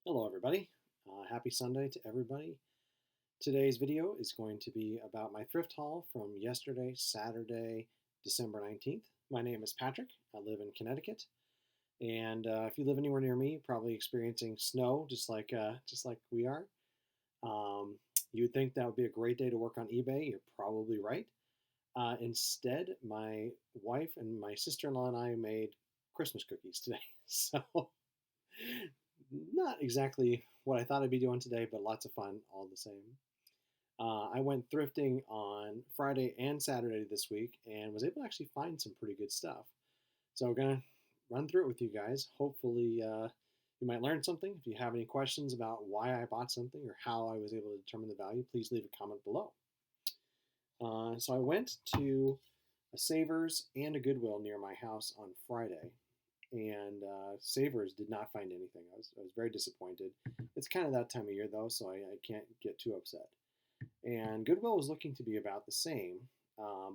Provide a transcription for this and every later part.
Hello everybody. Happy Sunday to everybody. Today's video is going to be about my thrift haul from yesterday, Saturday, December 19th. My name is Patrick. I live in Connecticut. And if you live anywhere near me, you're probably experiencing snow just like we are. Um, you would think that would be a great day to work on eBay. You're probably right. Instead, my wife and my sister-in-law and I made Christmas cookies today. So not exactly what I thought I'd be doing today, but lots of fun all the same. I went thrifting on Friday and Saturday this week and was able to actually find some pretty good stuff. So I'm going to run through it with you guys. Hopefully, you might learn something. If you have any questions about why I bought something or how I was able to determine the value, please leave a comment below. So I went to a Savers and a Goodwill near my house on Friday, and Savers did not find anything. I was very disappointed. It's kind of that time of year though, so I can't get too upset. And Goodwill was looking to be about the same,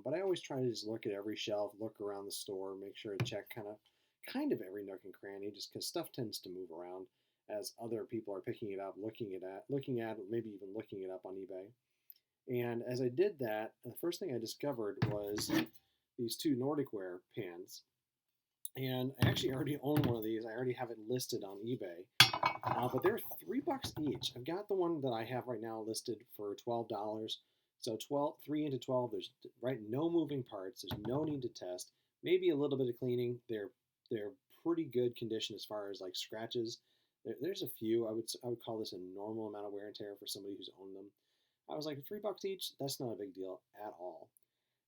but I always try to just look at every shelf, look around the store, make sure to check kind of every nook and cranny, just because stuff tends to move around as other people are picking it up, looking at it, maybe even looking it up on eBay. And as I did that, the first thing I discovered was these two Nordic ware pans. And I actually already own one of these. I already have it listed on eBay, but they're $3 each. I've got the one that I have right now listed for $12. So 3 into 12. There's no moving parts. There's no need to test. Maybe a little bit of cleaning. They're pretty good condition as far as like scratches. There's a few. I would call this a normal amount of wear and tear for somebody who's owned them. I was like $3 each. That's not a big deal at all.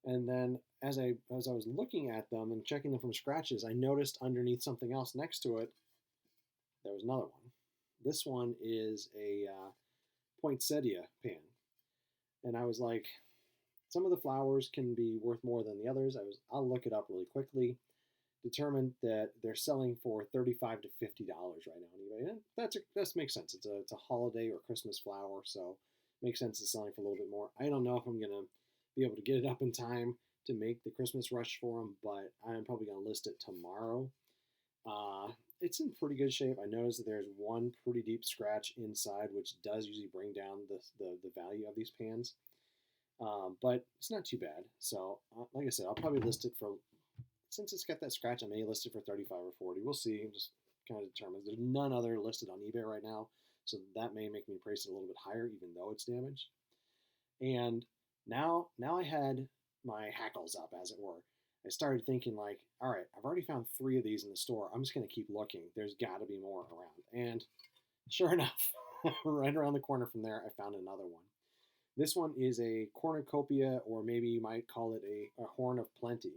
And then as I was looking at them and checking them from scratches, I noticed underneath something else next to it, there was another one. This one is a poinsettia pan. And I was like, some of the flowers can be worth more than the others. I'll look it up really quickly. Determined that they're selling for $35 to $50 right now on eBay. And that makes sense. It's a holiday or Christmas flower, so it makes sense it's selling for a little bit more. I don't know if I'm gonna be able to get it up in time to make the Christmas rush for them, but I'm probably going to list it tomorrow. It's in pretty good shape. I noticed that there's one pretty deep scratch inside, which does usually bring down the value of these pans. But it's not too bad. So, like I said, I'll probably list it for, since it's got that scratch, I may list it for 35 or 40. We'll see. Just kind of determine. There's none other listed on eBay right now, so that may make me price it a little bit higher, even though it's damaged. And now I had my hackles up, as it were. I started thinking like, all right, I've already found 3 of these in the store. I'm just going to keep looking. There's got to be more around. And sure enough, right around the corner from there, I found another one. This one is a cornucopia, or maybe you might call it a horn of plenty.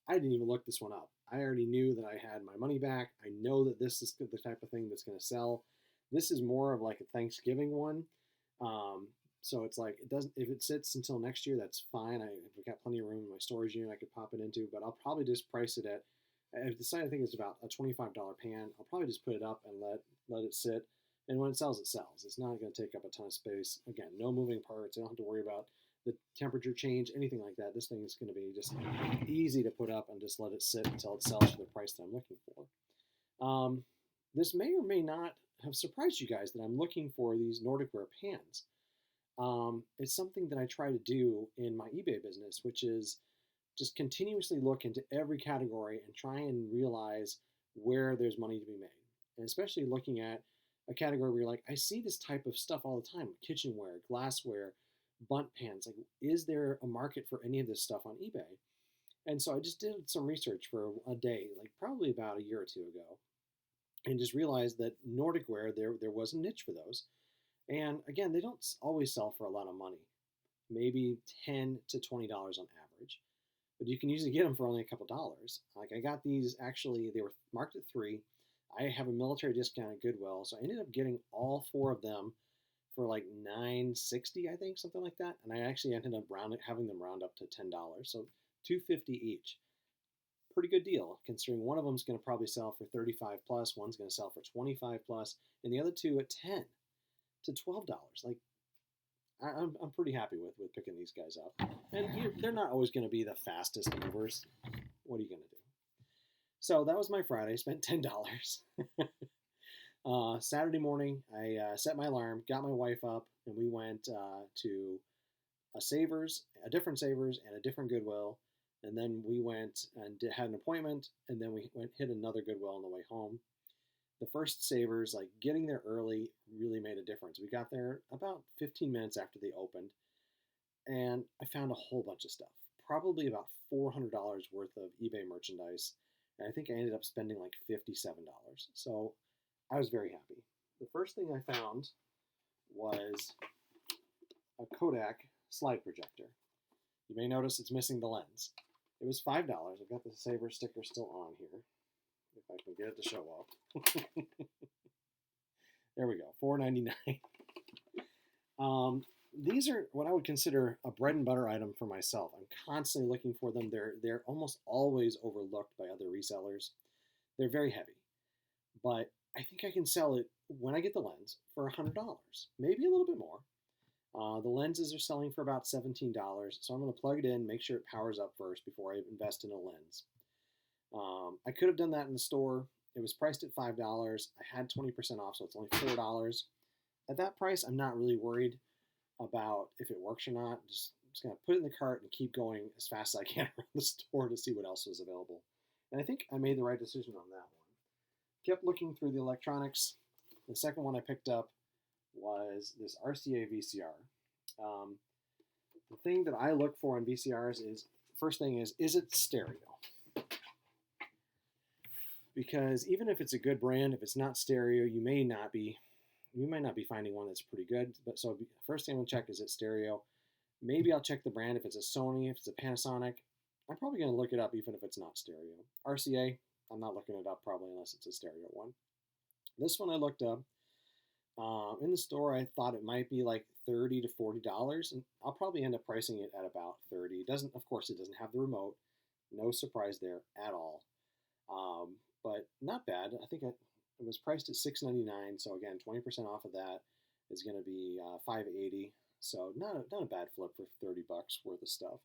I didn't even look this one up. I already knew that I had my money back. I know that this is the type of thing that's going to sell. This is more of like a Thanksgiving one. So it's like, it doesn't, if it sits until next year, that's fine. I've got plenty of room in my storage unit I could pop it into, but I'll probably just price it at, I've decided I think it's about a $25 pan. I'll probably just put it up and let it sit. And when it sells, it sells. It's not going to take up a ton of space. Again, no moving parts. I don't have to worry about the temperature change, anything like that. This thing is going to be just easy to put up and just let it sit until it sells for the price that I'm looking for. This may or may not have surprised you guys that I'm looking for these Nordic ware pans. It's something that I try to do in my eBay business, which is just continuously look into every category and try and realize where there's money to be made. And especially looking at a category where you're like, I see this type of stuff all the time: kitchenware, glassware, bunt pans. Like, is there a market for any of this stuff on eBay? And so I just did some research for a day, like probably about a year or two ago, and just realized that Nordic ware, there was a niche for those. And again, they don't always sell for a lot of money, maybe $10 to $20 on average, but you can usually get them for only a couple dollars. Like, I got these, actually, they were marked at 3. I have a military discount at Goodwill, so I ended up getting all 4 of them for like $9.60, I think, something like that. And I actually ended up having them round up to $10, so $2.50 each. Pretty good deal, considering one of them is going to probably sell for 35 plus, one's going to sell for 25 plus, and the other 2 at 10 to $12. Like, I'm pretty happy with picking these guys up. And they're not always going to be the fastest movers. What are you going to do? So that was my Friday. Spent $10. Saturday morning, I set my alarm, got my wife up, and we went to a different Savers, and a different Goodwill. And then we went and had an appointment, and then we went hit another Goodwill on the way home. The first Savers, like getting there early, really made a difference. We got there about 15 minutes after they opened, and I found a whole bunch of stuff, probably about $400 worth of eBay merchandise. And I think I ended up spending like $57. So I was very happy. The first thing I found was a Kodak slide projector. You may notice it's missing the lens. It was $5. I've got the Saver sticker still on here, if I can get it to show up. There we go, $4.99. These are what I would consider a bread and butter item for myself. I'm constantly looking for them. They're almost always overlooked by other resellers. They're very heavy, but I think I can sell it when I get the lens for $100, maybe a little bit more. The lenses are selling for about $17, so I'm going to plug it in, make sure it powers up first before I invest in a lens. I could have done that in the store. It was priced at $5. I had 20% off, so it's only $4. At that price, I'm not really worried about if it works or not. Just going to put it in the cart and keep going as fast as I can around the store to see what else was available. And I think I made the right decision on that one. Kept looking through the electronics. The second one I picked up was this RCA VCR. The thing that I look for in VCRs is, first thing is it stereo? Because even if it's a good brand, if it's not stereo, you might not be finding one that's pretty good. But so first thing I'm gonna check, is it stereo? Maybe I'll check the brand. If it's a Sony, if it's a Panasonic, I'm probably gonna look it up even if it's not stereo. RCA, I'm not looking it up probably unless it's a stereo one. This one I looked up. In the store, I thought it might be like $30 to $40, and I'll probably end up pricing it at about $30. Of course, it doesn't have the remote. No surprise there at all. But not bad. I think it was priced at $6.99. So again, 20% off of that is going to be $5.80. So not a bad flip for $30 worth of stuff.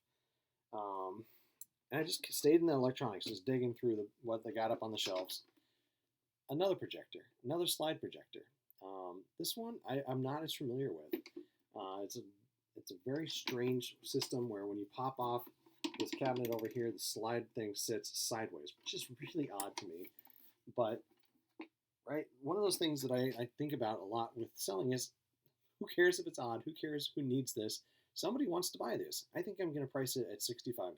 And I just stayed in the electronics, just digging through what they got up on the shelves. Another projector, another slide projector. This one I'm not as familiar with. It's a very strange system where when you pop off this cabinet over here, the slide thing sits sideways, which is really odd to me. But right, one of those things that I think about a lot with selling is, who cares if it's odd? Who cares? Who needs this? Somebody wants to buy this. I think I'm going to price it at $65.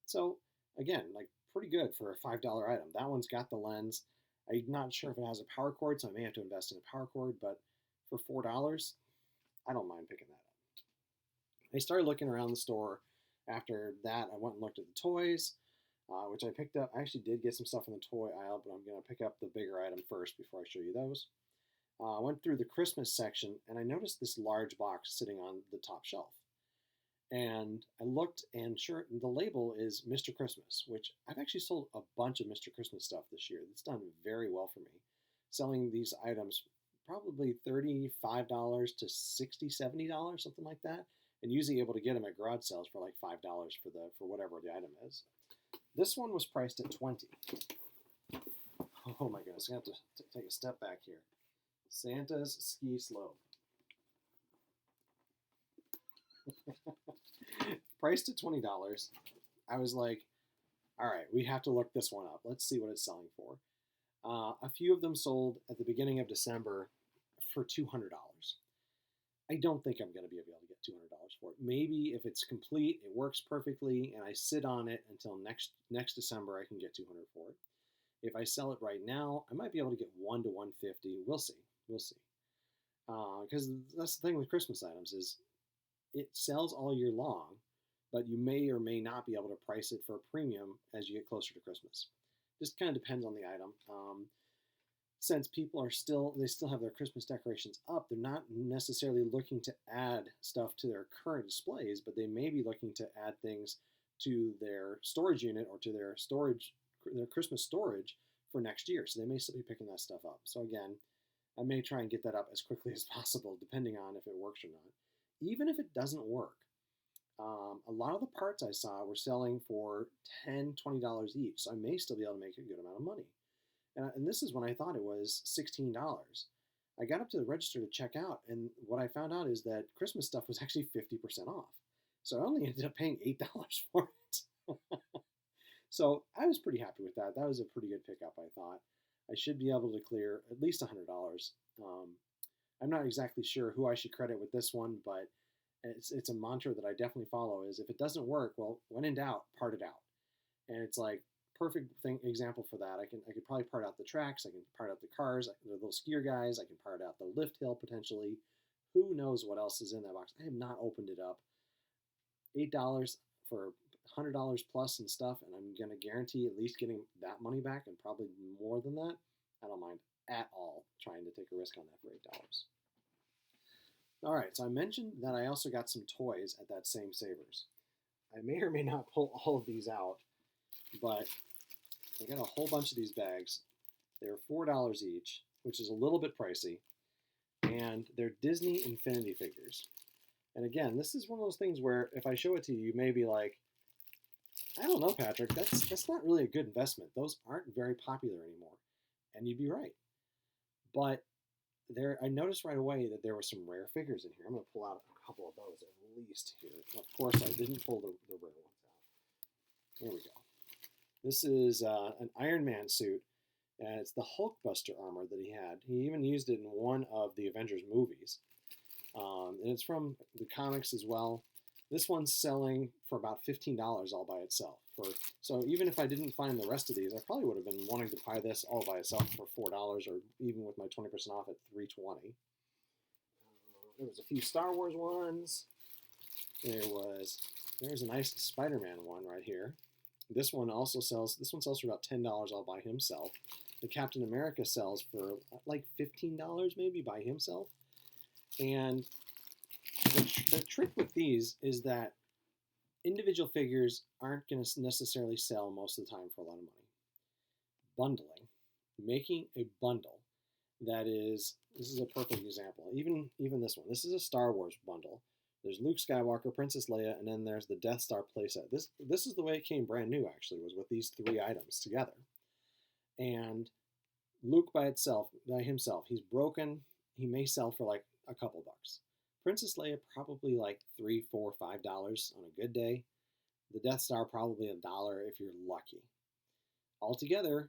So again, like pretty good for a $5 item. That one's got the lens. I'm not sure if it has a power cord, so I may have to invest in a power cord, but for $4, I don't mind picking that up. I started looking around the store. After that, I went and looked at the toys, which I picked up. I actually did get some stuff in the toy aisle, but I'm going to pick up the bigger item first before I show you those. I went through the Christmas section, and I noticed this large box sitting on the top shelf. And I looked, and sure, the label is Mr. Christmas, which I've actually sold a bunch of Mr. Christmas stuff this year. It's done very well for me. Selling these items probably $35 to $60, $70, something like that. And usually able to get them at garage sales for like $5 for whatever the item is. This one was priced at $20. Oh my goodness, I have to take a step back here. Santa's ski slope. Priced at $20. I was like, all right, we have to look this one up. Let's see what it's selling for. A few of them sold at the beginning of December for $200. I don't think I'm going to be able to get $200 for it. Maybe if it's complete, it works perfectly, and I sit on it until next December, I can get $200 for it. If I sell it right now, I might be able to get $1 to $150. We'll see. We'll see. Because that's the thing with Christmas items is it sells all year long, but you may or may not be able to price it for a premium as you get closer to Christmas. Just kind of depends on the item. Since people they still have their Christmas decorations up, they're not necessarily looking to add stuff to their current displays, but they may be looking to add things to their storage unit or to their Christmas storage for next year. So they may still be picking that stuff up. So again, I may try and get that up as quickly as possible, depending on if it works or not. Even if it doesn't work, a lot of the parts I saw were selling for $10, $20 each, so I may still be able to make a good amount of money. And this is when I thought it was $16. I got up to the register to check out, and what I found out is that Christmas stuff was actually 50% off. So I only ended up paying $8 for it. So I was pretty happy with that. That was a pretty good pickup, I thought. I should be able to clear at least $100. I'm not exactly sure who I should credit with this one, but it's a mantra that I definitely follow. Is if it doesn't work, well, when in doubt, part it out. And it's like perfect example for that. I could probably part out the tracks. I can part out the cars, the little skier guys. I can part out the lift hill potentially. Who knows what else is in that box? I have not opened it up. $8 for $100 plus and stuff, and I'm gonna guarantee at least getting that money back, and probably more than that. I don't mind at all trying to take a risk on that for $8. All right, so I mentioned that I also got some toys at that same Savers. I may or may not pull all of these out, but I got a whole bunch of these bags. They're $4 each, which is a little bit pricey, and they're Disney Infinity figures. And again, this is one of those things where if I show it to you, you may be like, I don't know, Patrick, that's not really a good investment. Those aren't very popular anymore. And you'd be right. But I noticed right away that there were some rare figures in here. I'm going to pull out a couple of those at least here. Of course, I didn't pull the rare ones out. Here we go. This is an Iron Man suit, and it's the Hulkbuster armor that he had. He even used it in one of the Avengers movies. And it's from the comics as well. This one's selling for about $15 all by itself. So even if I didn't find the rest of these, I probably would have been wanting to buy this all by itself for $4, or even with my 20% off at $3.20. There was a few Star Wars ones. There's a nice Spider-Man one right here. This one sells for about $10 all by himself. The Captain America sells for like $15 maybe by himself. And the trick with these is that individual figures aren't going to necessarily sell most of the time for a lot of money. Bundling, making a bundle this is a perfect example. Even this one. This is a Star Wars bundle. There's Luke Skywalker, Princess Leia, and then there's the Death Star playset. This is the way it came brand new, actually, was with these 3 items together. And Luke by himself, he's broken. He may sell for like a couple bucks. Princess Leia probably like $3, $4, $5 on a good day. The Death Star probably $1 if you're lucky. Altogether,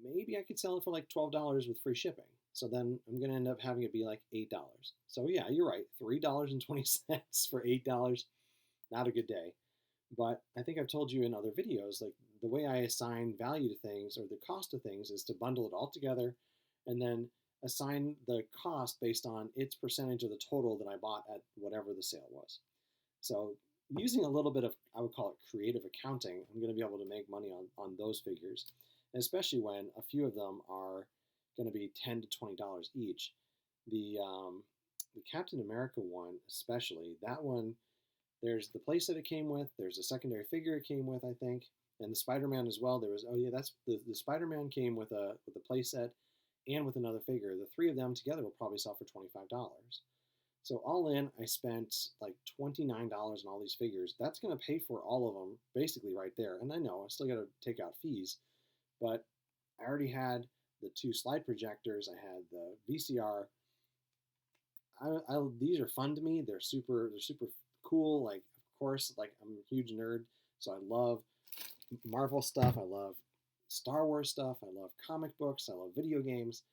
maybe I could sell it for like $12 with free shipping. So then I'm going to end up having it be like $8. So yeah, you're right. $3.20 for $8. Not a good day. But I think I've told you in other videos, like the way I assign value to things or the cost of things is to bundle it all together and then assign the cost based on its percentage of the total that I bought at whatever the sale was. So using a little bit of, I would call it creative accounting, I'm going to be able to make money on those figures, and especially when a few of them are going to be $10 to $20 each. The Captain America one, especially, that one, there's the playset it came with, there's a secondary figure it came with, I think, and the Spider-Man as well. There was, oh yeah, that's the Spider-Man came with a playset and with another figure. The 3 of them together will probably sell for $25. So all in, I spent like $29 on all these figures. That's going to pay for all of them basically right there. And I know I still got to take out fees, but I already had the 2 slide projectors. I had the VCR. These are fun to me. They're super cool. Like, of course, like I'm a huge nerd, so I love Marvel stuff. I love Star Wars stuff. I love comic books. I love video games.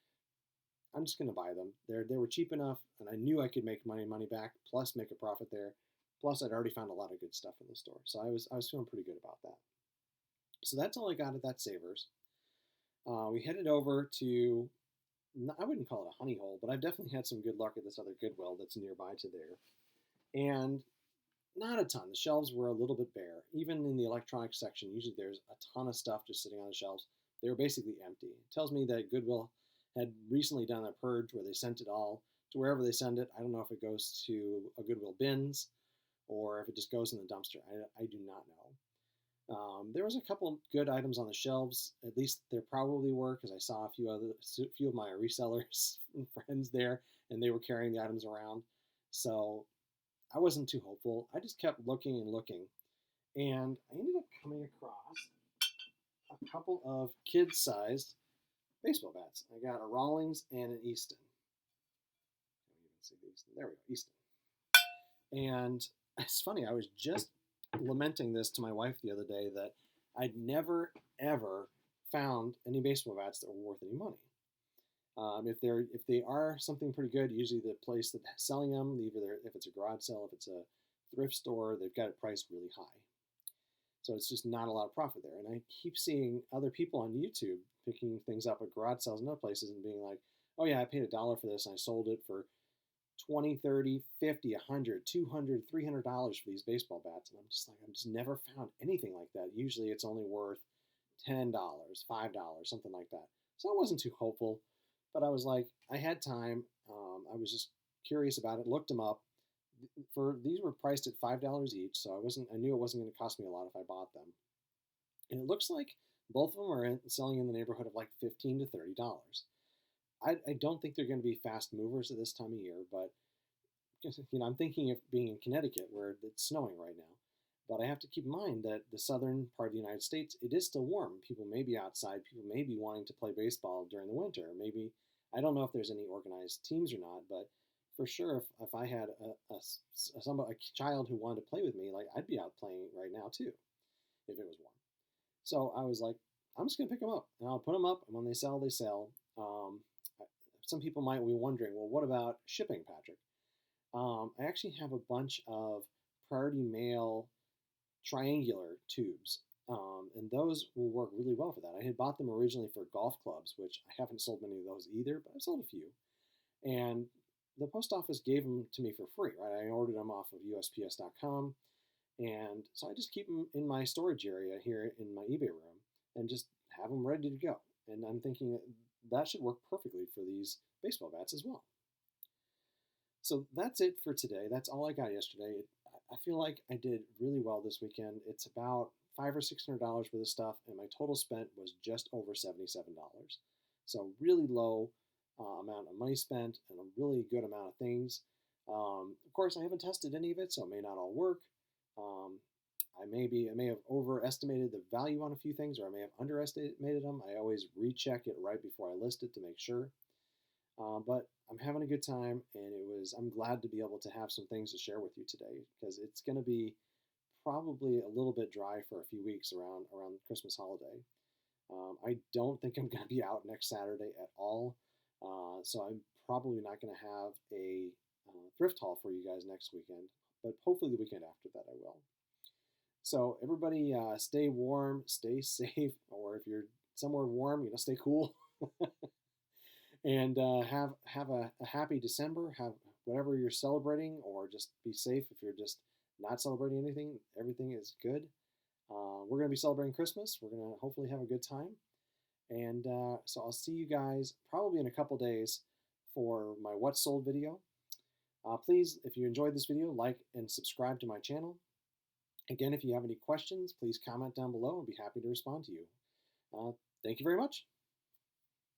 I'm just going to buy them. They were cheap enough, and I knew I could make money back, plus make a profit there. Plus, I'd already found a lot of good stuff in the store, so I was feeling pretty good about that. So that's all I got at that Savers. We headed over to, I wouldn't call it a honey hole, but I've definitely had some good luck at this other Goodwill that's nearby to there. And not a ton. The shelves were a little bit bare. Even in the electronics section, usually there's a ton of stuff just sitting on the shelves. They were basically empty. It tells me that Goodwill had recently done a purge where they sent it all to wherever they send it. I don't know if it goes to a Goodwill bins or if it just goes in the dumpster. I do not know. There was a couple good items on the shelves. At least there probably were, because I saw a few of my resellers and friends there, and they were carrying the items around. So I wasn't too hopeful. I just kept looking and looking, and I ended up coming across a couple of kid-sized baseball bats. I got a Rawlings and an Easton. There we go, Easton. And it's funny, I was just lamenting this to my wife the other day that I'd never ever found any baseball bats that were worth any money. If they are something pretty good, usually the place that's selling them, either if it's a garage sale, if it's a thrift store, they've got it priced really high. So it's just not a lot of profit there. And I keep seeing other people on YouTube picking things up at garage sales and other places and being like, oh yeah, I paid $1 for this and I sold it for $20, $30, $50, $100, $200, $300 for these baseball bats. And I'm just like, I've just never found anything like that. Usually it's only worth $10, $5, something like that. So I wasn't too hopeful, but I was like, I had time. I was just curious about it, looked them up. These were priced at $5 each, so I knew it wasn't going to cost me a lot if I bought them. And it looks like both of them are selling in the neighborhood of like $15 to $30. I don't think they're going to be fast movers at this time of year, but I'm thinking of being in Connecticut where it's snowing right now. But I have to keep in mind that the southern part of the United States, it is still warm. People may be outside. People may be wanting to play baseball during the winter. Maybe, I don't know if there's any organized teams or not, but for sure, if I had a child who wanted to play with me, like I'd be out playing right now too, if it was warm. So I was like, I'm just gonna pick them up, and I'll put them up, and when they sell, they sell. Some people might be wondering, well, what about shipping, Patrick? I actually have a bunch of priority mail triangular tubes, and those will work really well for that. I had bought them originally for golf clubs, which I haven't sold many of those either, but I've sold a few. And the post office gave them to me for free, right? I ordered them off of USPS.com, and so I just keep them in my storage area here in my eBay room and just have them ready to go. And I'm thinking that should work perfectly for these baseball bats as well. So that's it for today. That's all I got yesterday. I feel like I did really well this weekend. It's about $500 or $600 worth of stuff, and my total spent was just over $77. So really low amount of money spent and a really good amount of things. Of course, I haven't tested any of it, so it may not all work. I may have overestimated the value on a few things, or I may have underestimated them. I always recheck it right before I list it to make sure. But I'm having a good time, and I'm glad to be able to have some things to share with you today, because it's going to be probably a little bit dry for a few weeks around the Christmas holiday. I don't think I'm going to be out next Saturday at all, so I'm probably not going to have a thrift haul for you guys next weekend, but hopefully the weekend after that I will. So everybody stay warm, stay safe, or if you're somewhere warm, stay cool. And have a happy December. Have whatever you're celebrating, or just be safe if you're just not celebrating anything. Everything is good. We're going to be celebrating Christmas. We're going to hopefully have a good time. And so I'll see you guys probably in a couple days for my What Sold video. Please, if you enjoyed this video, like and subscribe to my channel. Again, if you have any questions, please comment down below and be happy to respond to you. Thank you very much.